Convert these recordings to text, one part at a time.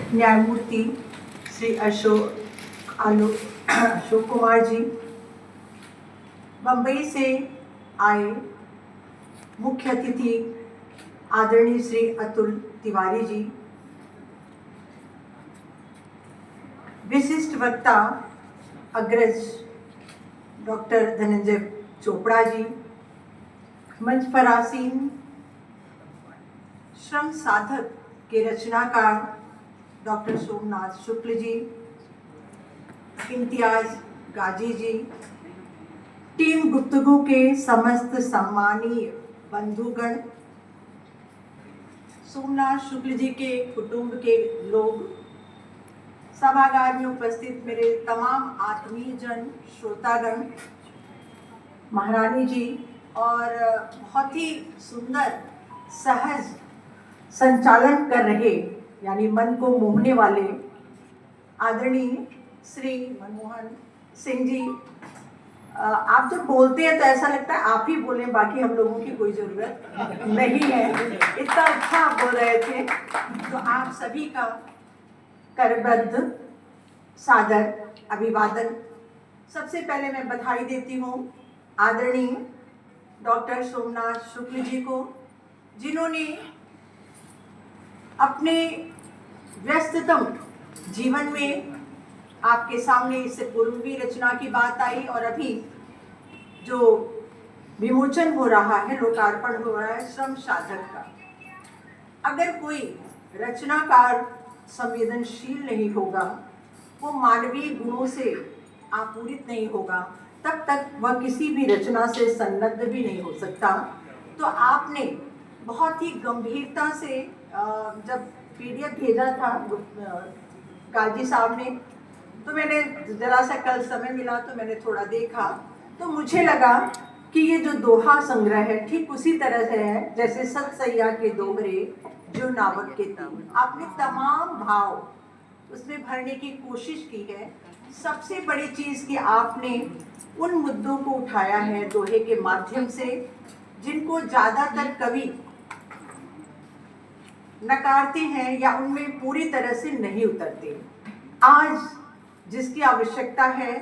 न्यायमूर्ति श्री अशोक कुमार जी, बम्बई से आए मुख्य अतिथि आदरणीय श्री अतुल तिवारी जी, विशिष्ट वक्ता अग्रज डॉक्टर धनंजय चोपड़ा जी, मंच पर आसीन श्रम साधक के रचनाकार डॉक्टर सोमनाथ शुक्ल जी, इम्तियाज गाजी जी, टीम गुफ्तगू के समस्त सम्मानीय बंधुगण, सोमनाथ शुक्ल जी के कुटुंब के लोग, सभागार में उपस्थित मेरे तमाम आत्मीय जन, श्रोतागण, महारानी जी और बहुत ही सुंदर सहज संचालन कर रहे यानी मन को मोहने वाले आदरणीय श्री मनमोहन सिंह जी। आप जब बोलते हैं तो ऐसा लगता है आप ही बोलें, बाकी हम लोगों की कोई ज़रूरत नहीं है, इतना अच्छा आप बोल रहे थे। तो आप सभी का करबद्ध सादर अभिवादन। सबसे पहले मैं बधाई देती हूँ आदरणीय डॉक्टर सोमनाथ शुक्ल जी को, जिन्होंने अपने व्यस्ततम जीवन में आपके सामने इससे पूर्व भी रचना की बात आई और अभी जो विमोचन हो रहा है, लोकार्पण हो रहा है श्रम साधक का। अगर कोई रचनाकार संवेदनशील नहीं होगा, वो मानवीय गुणों से आपूरित नहीं होगा, तब तक वह किसी भी रचना से संलग्न भी नहीं हो सकता। तो आपने बहुत ही गंभीरता से जब PDF भेजा था गाजी साहब ने, तो मैंने जरा सा कल समय मिला तो मैंने थोड़ा देखा, तो मुझे लगा कि ये जो दोहा संग्रह है ठीक उसी तरह से है जैसे सतसैया के दोहरे जो नावक के तीर। आपने तमाम भाव उसमें भरने की कोशिश की है। सबसे बड़ी चीज़ कि आपने उन मुद्दों को उठाया है दोहे के माध्यम से जिनको ज़्यादातर कवि नकारते हैं या उनमें पूरी तरह से नहीं उतरते। आज जिसकी आवश्यकता है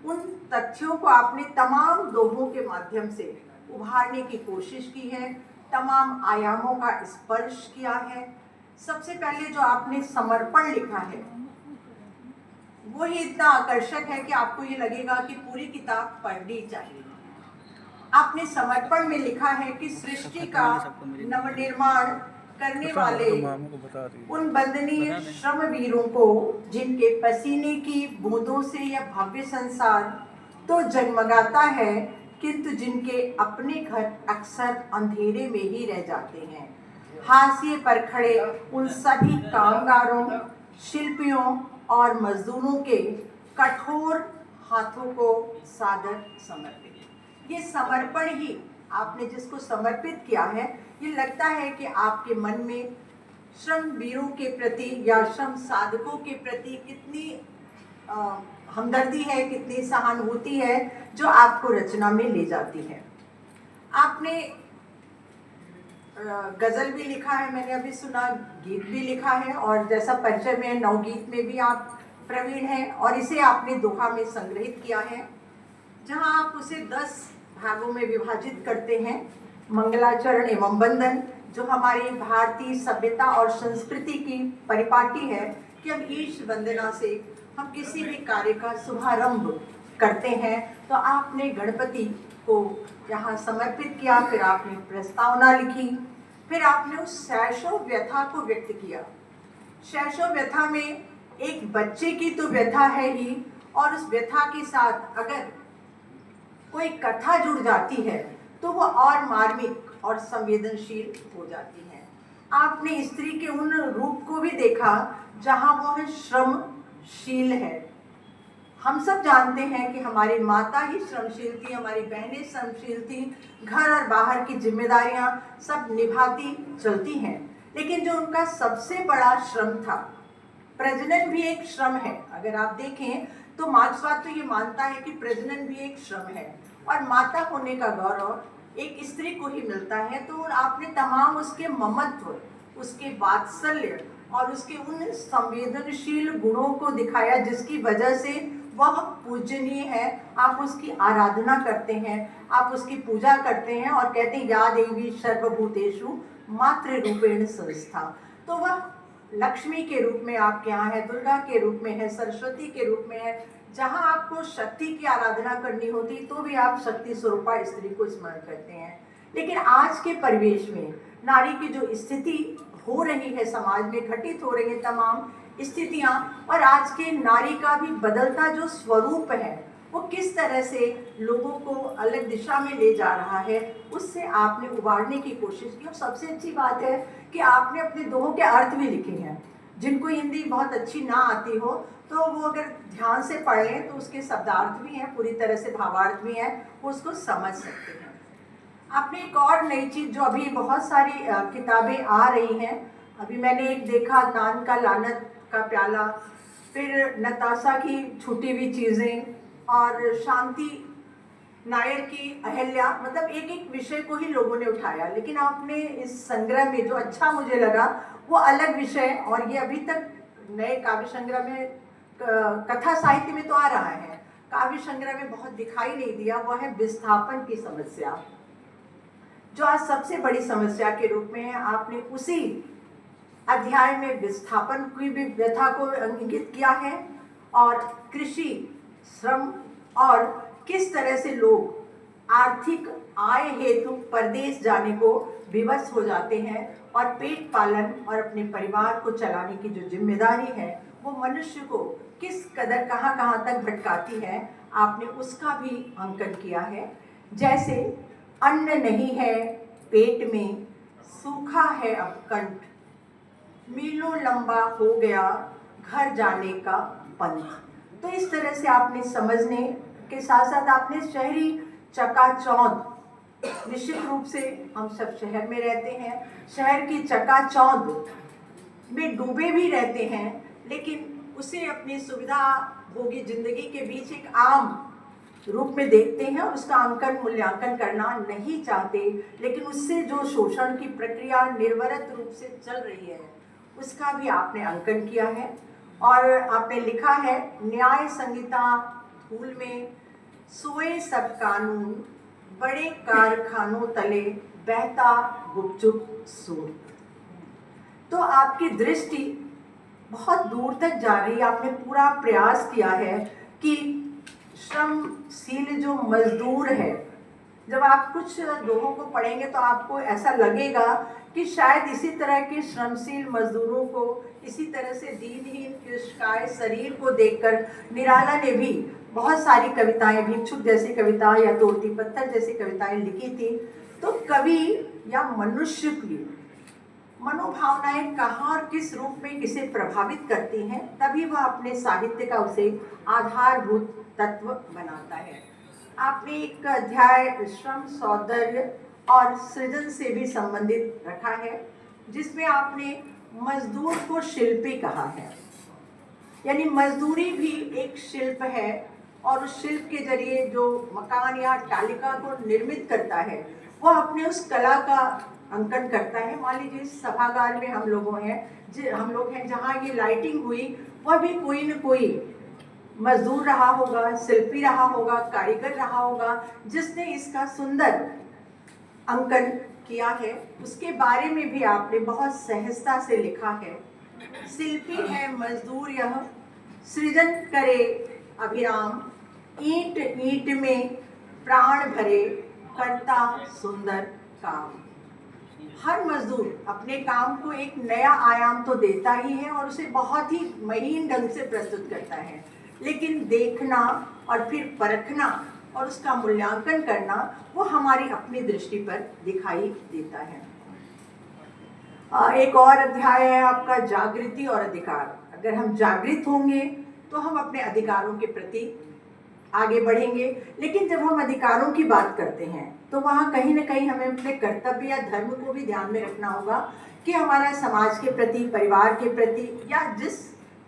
उन तथ्यों को आपने तमाम दोहों के माध्यम से उभारने की कोशिश की है, तमाम आयामों का स्पर्श किया है। सबसे पहले जो आपने समर्पण लिखा है वो ही इतना आकर्षक है कि आपको ये लगेगा कि पूरी किताब पढ़नी चाहिए। आपने समर्पण में लिखा है कि सृष्टि का नवनिर्माण करने वाले उन वंदनीय श्रमवीरों को, जिनके पसीने की बूंदों से यह भव्य संसार तो जगमगाता है, किंतु जिनके अपने घर अक्सर अंधेरे में ही रह जाते हैं, हाशिए पर खड़े उन सभी कामगारों, शिल्पियों और मजदूरों के कठोर हाथों को सादर समर्पित। ये समर्पण ही आपने जिसको समर्पित किया है, ये लगता है कि आपके मन में श्रमवीरों के प्रति या श्रम साधकों के प्रति कितनी हमदर्दी है, कितनी सहानुभूति है, जो आपको रचना में ले जाती है। आपने गज़ल भी लिखा है, मैंने अभी सुना, गीत भी लिखा है, और जैसा परिचय में नवगीत में भी आप प्रवीण हैं, और इसे आपने दोहा में संग्रहित किया है, जहां आप उसे 10 भागों में विभाजित करते हैं। मंगलाचरण एवं वंदन, जो हमारी भारतीय सभ्यता और संस्कृति की परिपाटी है कि हम ईश वंदना से हम किसी भी कार्य का शुभारंभ करते हैं। तो आपने गणपति को यहाँ समर्पित किया, फिर आपने प्रस्तावना लिखी, फिर आपने उस शैशव व्यथा को व्यक्त किया। शैशव व्यथा में एक बच्चे की तो व्यथा है ही, और उस व्यथा के साथ अगर कोई कथा जुड़ जाती है तो वो और मार्मिक और संवेदनशील हो जाती है। आपने स्त्री के उन रूप को भी देखा जहाँ वो श्रमशील है। हम सब जानते हैं कि हमारी माता ही श्रमशील थी, हमारी बहनें श्रमशील थी, घर और बाहर की जिम्मेदारियां सब निभाती चलती हैं, लेकिन जो उनका सबसे बड़ा श्रम था, प्रजनन भी एक श्रम है। अगर आप देखें तो मार्क्सवाद तो ये मानता है कि प्रजनन भी एक श्रम है, और माता होने का गौरव एक स्त्री को ही मिलता है। तो आपने तमाम उसके ममत्व, उसके वात्सल्य और उसके उन संवेदनशील गुणों को दिखाया जिसकी वजह से वह पूजनीय है। आप उसकी आराधना करते हैं, आप उसकी पूजा करते हैं और कहते हैं या देवी सर्वभूतेषु मातृ रूपेण संस्था। तो वह लक्ष्मी के रूप में आपके यहाँ है, दुर्गा के रूप में है, सरस्वती के रूप में है। जहाँ आपको शक्ति की आराधना करनी होती तो भी आप शक्ति स्वरूपा स्त्री को स्मरण करते हैं। लेकिन आज के परिवेश में नारी की जो स्थिति हो रही है, समाज में घटित हो रही है तमाम स्थितियाँ, और आज के नारी का भी बदलता जो स्वरूप है वो किस तरह से लोगों को अलग दिशा में ले जा रहा है, उससे आपने उबारने की कोशिश की। और सबसे अच्छी बात है कि आपने अपने दोहों के अर्थ भी लिखे हैं। जिनको हिंदी बहुत अच्छी ना आती हो तो वो अगर ध्यान से पढ़ लें तो उसके शब्दार्थ भी हैं, पूरी तरह से भावार्थ भी हैं, वो उसको समझ सकते हैं। आपने एक और नई चीज़, जो अभी बहुत सारी किताबें आ रही हैं, अभी मैंने एक देखा नान का लानत का प्याला, फिर नताशा की छूटी हुई चीज़ें, और शांति नायर की अहल्या, मतलब एक एक विषय को ही लोगों ने उठाया। लेकिन आपने इस संग्रह में जो अच्छा मुझे लगा वो अलग विषय, और ये अभी तक नए काव्य संग्रह में, कथा साहित्य में तो आ रहा है, काव्य संग्रह में बहुत दिखाई नहीं दिया, वह है विस्थापन की समस्या, जो आज सबसे बड़ी समस्या के रूप में है। आपने उसी अध्याय में विस्थापन की भी व्यथा को इंगित किया है, और कृषि, श्रम, और किस तरह से लोग आर्थिक आय हेतु परदेश जाने को विवश हो जाते हैं, और पेट पालन और अपने परिवार को चलाने की जो जिम्मेदारी है वो मनुष्य को किस कदर कहाँ कहाँ तक भटकाती है, आपने उसका भी अंकन किया है। जैसे अन्न नहीं है पेट में, सूखा है अब कंठ, मीलों लंबा हो गया घर जाने का पंथ। तो इस तरह से आपने समझने के साथ साथ आपने शहरी चकाचौंध, निश्चित रूप से हम सब शहर में रहते हैं, शहर की चकाचौंध में डूबे भी रहते हैं, लेकिन उसे अपनी सुविधा भोगी जिंदगी के बीच एक आम रूप में देखते हैं और उसका अंकन मूल्यांकन करना नहीं चाहते। लेकिन उससे जो शोषण की प्रक्रिया निर्वरत रूप से चल रही है उसका भी आपने अंकन किया है। और आपने लिखा है न्याय संहिता धूल में सोए सब कानून, बड़े कारखानों तले बहता गुपचुप सूर। तो आपकी दृष्टि बहुत दूर तक जा रही है। आपने पूरा प्रयास किया है कि श्रमशील जो मजदूर है, जब आप कुछ दोहों को पढ़ेंगे तो आपको ऐसा लगेगा कि शायद इसी तरह के श्रमशील मजदूरों को, इसी तरह से दीनहीन कृषकाय शरीर को देखकर निराला ने भी बहुत सारी कविताएं, भिक्षुक जैसी कविता या तोड़ती पत्थर जैसी कविताएं लिखी थी। तो कवि या मनुष्य की मनोभावनाएं कहाँ और किस रूप में किसे प्रभावित करती हैं, तभी वह अपने साहित्य का उसे आधारभूत तत्व बनाता है। आपने एक अध्याय श्रम, सौंदर्य और सृजन से भी संबंधित रखा है, जिसमें आपने मजदूर को शिल्पी कहा है। यानी मजदूरी भी एक शिल्प है, और उस शिल्प के जरिए जो मकान या तालिका को निर्मित करता है वह अपने उस कला का अंकन करता है। मान लीजिए इस सभागार में हम लोग हैं जहाँ ये लाइटिंग हुई, वह भी कोई न कोई मजदूर रहा होगा, शिल्पी रहा होगा, कारीगर रहा होगा, जिसने इसका सुंदर अंकन किया है। उसके बारे में भी आपने बहुत सहजता से लिखा है। शिल्पी है मजदूर यह, सृजन करे अभिराम, ईंट ईंट में प्राण भरे, करता सुंदर काम। हर मजदूर अपने काम को एक नया आयाम तो देता ही है और उसे बहुत ही महीन ढंग से प्रस्तुत करता है, लेकिन देखना और फिर परखना और उसका मूल्यांकन करना वो हमारी अपनी दृष्टि पर दिखाई देता है। एक और अध्याय है आपका जागृति और अधिकार। अगर हम जागृत होंगे तो हम अपने अधिकारों के प्रति आगे बढ़ेंगे, लेकिन जब हम अधिकारों की बात करते हैं तो वहाँ कहीं ना कहीं हमें अपने कर्तव्य या धर्म को भी ध्यान में रखना होगा कि हमारा समाज के प्रति, परिवार के प्रति या जिस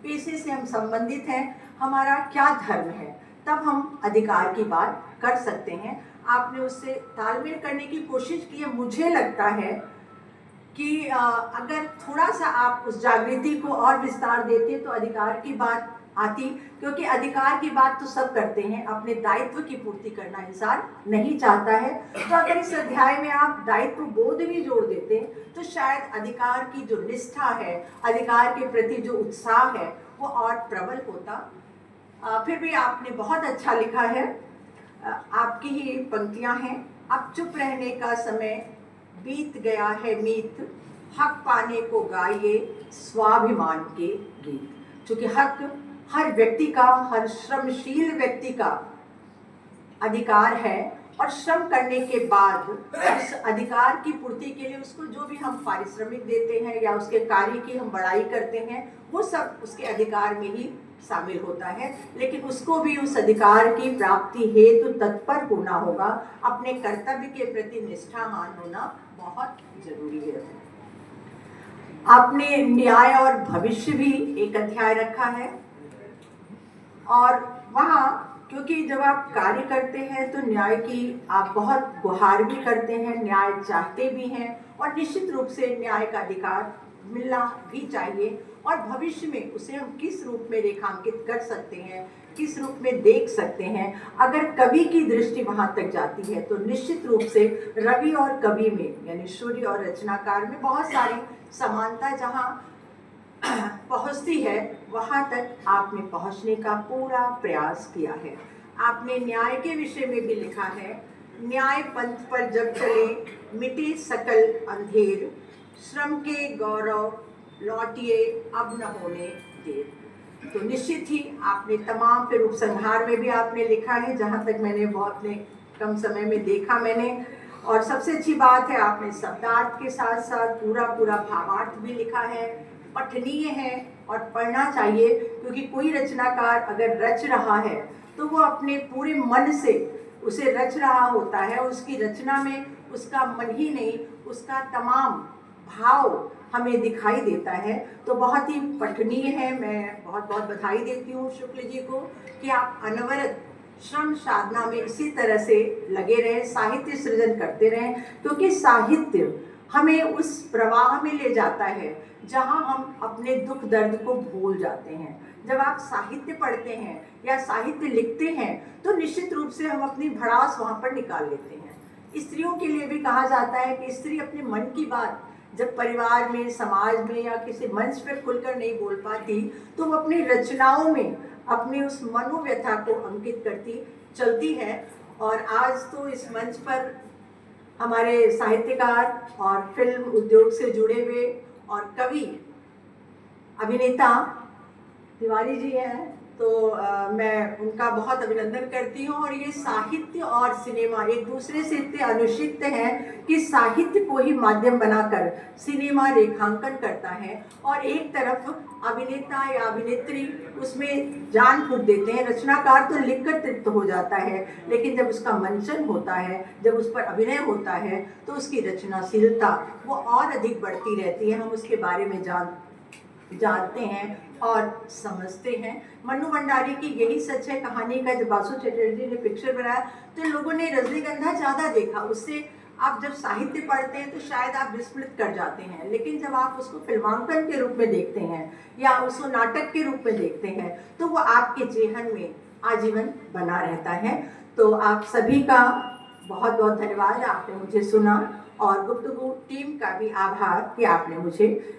पेशे से हम संबंधित हैं हमारा क्या धर्म है, तब हम अधिकार की बात कर सकते हैं। आपने उससे तालमेल करने की कोशिश की है। मुझे लगता है कि अगर थोड़ा सा आप उस जागृति को और विस्तार देते तो अधिकार की बात आती, क्योंकि अधिकार की बात तो सब करते हैं, अपने दायित्व की पूर्ति करना इंसान नहीं चाहता है। तो अगर इस अध्याय में आप दायित्व बोध भी जोड़ देते तो शायद अधिकार की जो निष्ठा है, अधिकार के प्रति जो उत्साह है, वो और प्रबल होता। फिर भी आपने बहुत अच्छा लिखा है। आपकी ही पंक्तियां हैं। अब चुप रहने का समय बीत गया है मीत, हक पाने को गाइए स्वाभिमान के गीत। क्योंकि हक हर व्यक्ति का, हर श्रमशील व्यक्ति का अधिकार है, और श्रम करने के बाद उस अधिकार की पूर्ति के लिए उसको जो भी हम पारिश्रमिक देते हैं या उसके कार्य की हम बड़ाई करते हैं, वो सब उसके अधिकार में ही शामिल होता है। लेकिन उसको भी उस अधिकार की प्राप्ति हेतु तत्पर होना होगा, अपने कर्तव्य के प्रति निष्ठावान होना बहुत जरूरी है। आपने न्याय और भविष्य भी एक अध्याय रखा है, और वहाँ क्योंकि जब आप कार्य करते हैं तो न्याय की आप बहुत गुहार भी करते हैं, न्याय चाहते भी हैं, और निश्चित रूप से न्याय का अधिकार मिलना भी चाहिए। और भविष्य में उसे हम किस रूप में रेखांकित कर सकते हैं, किस रूप में देख सकते हैं, अगर कवि की दृष्टि वहाँ तक जाती है तो निश्चित रूप से रवि और कवि में, यानी सूर्य और रचनाकार में बहुत सारी समानता जहाँ पहुँचती है, वहाँ तक आपने पहुँचने का पूरा प्रयास किया है। आपने न्याय के विषय में भी लिखा है, न्याय पंथ पर जब चले मिटे सकल अंधेर, श्रम के गौरव लौटिए अब न होने देर। तो निश्चित ही आपने तमाम, फिर उपसंहार में भी आपने लिखा है, जहाँ तक मैंने बहुत ने कम समय में देखा मैंने। और सबसे अच्छी बात है, आपने शब्दार्थ के साथ साथ पूरा पूरा भावार्थ भी लिखा है, पठनीय है और पढ़ना चाहिए। क्योंकि कोई रचनाकार अगर रच रहा है तो वो अपने पूरे मन से उसे रच रहा होता है, उसकी रचना में उसका मन ही नहीं, उसका तमाम भाव हमें दिखाई देता है। तो बहुत ही पठनीय है। मैं बहुत बहुत बधाई देती हूँ शुक्ल जी को कि आप अनवरत श्रम साधना में इसी तरह से लगे रहें, साहित्य सृजन करते रहें। क्योंकि साहित्य हमें उस प्रवाह में ले जाता है जहाँ हम अपने दुख दर्द को भूल जाते हैं। जब आप साहित्य पढ़ते हैं या साहित्य लिखते हैं तो निश्चित रूप से हम अपनी भड़ास वहाँ पर निकाल लेते हैं। स्त्रियों के लिए भी कहा जाता है कि स्त्री अपने मन की बात जब परिवार में, समाज में या किसी मंच पर खुलकर नहीं बोल पाती तो वो अपनी रचनाओं में अपनी उस मनोव्यथा को अंकित करती चलती है। और आज तो इस मंच पर हमारे साहित्यकार और फिल्म उद्योग से जुड़े हुए और कवि अभिनेता तिवारी जी हैं, तो मैं उनका बहुत अभिनंदन करती हूँ। और ये साहित्य और सिनेमा एक दूसरे से इतने अनुषिक्त हैं कि साहित्य को ही माध्यम बनाकर सिनेमा रेखांकन करता है, और एक तरफ अभिनेता या अभिनेत्री उसमें जान फूंक देते हैं। रचनाकार तो लिखकर तृप्त हो जाता है, लेकिन जब उसका मंचन होता है, जब उस पर अभिनय होता है, तो उसकी रचनाशीलता वो और अधिक बढ़ती रहती है। हम उसके बारे में जानते हैं और समझते हैं। मन्नू भंडारी की यही सच है कहानी का। जब बासु चटर्जी ने पिक्चर बनाया तो लोगों ने रजनीगंधा ज़्यादा देखा, उससे आप जब साहित्य पढ़ते हैं तो शायद आप विस्मृत कर जाते हैं, लेकिन जब आप उसको फिल्मांकन के रूप में देखते हैं या उसको नाटक के रूप में देखते हैं तो वो आपके जेहन में आजीवन बना रहता है। तो आप सभी का बहुत बहुत धन्यवाद, आपने मुझे सुना, और गुफ्तगू टीम का भी आभार कि आपने मुझे